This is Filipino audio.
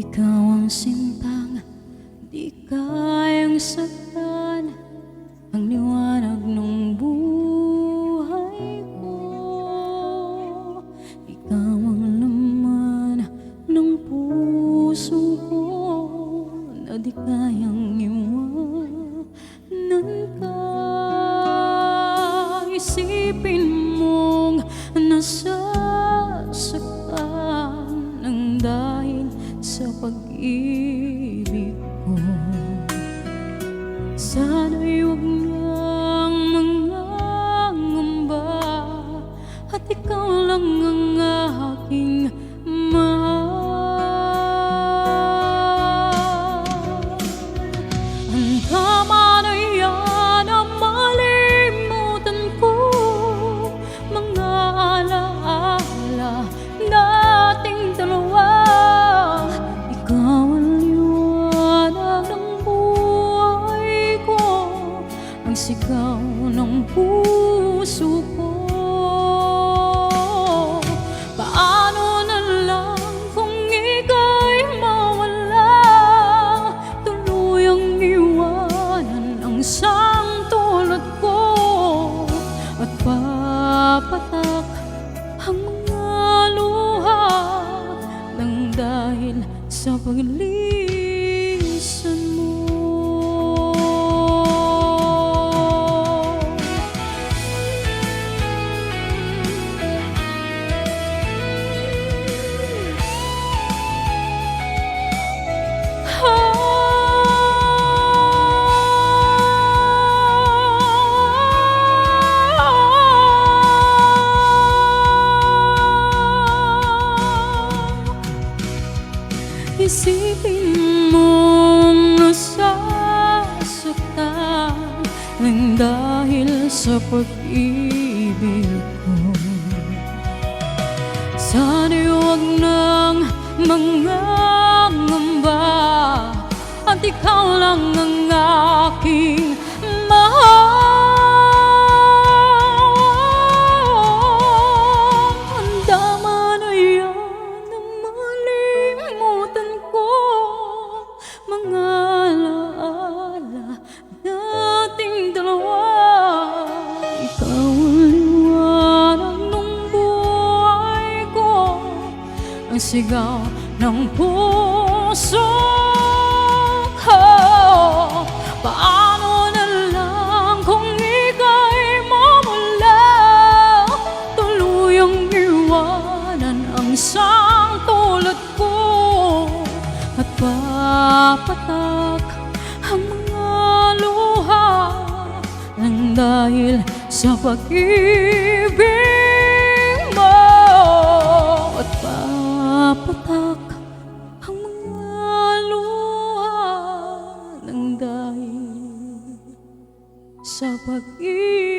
Ikaw ang sintang di kayang saktan, ang liwanag ng buhay ko. Ikaw ang laman ng puso ko na di kayang iwanan ka. Isipin mong nasasaktan ng dahil sa pag-ibig ko. Sana'y huwag nang mangangamba at ikaw lang ang aking mahal. Ang tama na yan ang malimutan ko, mga alaala nating dalawa. Ikaw ang liwanag ng buhay ko, ang sigaw ng puso ko. Paano na lang kung ika'y mawala, tuluyang iwanan ang isang tulad ko, at papatak ang mga luha nang dahil sa paglisan mo. Isipin mong nasasaktan ng dahil sa pag-ibig ko. Sana'y huwag nang mangangamba at ikaw lang ang aking mahal. Ang tama na yan ang malimutan ko, mga alaala nating dalawa. Ikaw ang liwanag ng buhay ko, ang sigaw ng puso ko. Paano na lang kung ika'y mawala, tuluyang iwanan ang isang tulad ko, at papatak ang mga luha nang dahil sa pag-ibig mo, at papatak ang mga luha nang dahil sa pag-ibig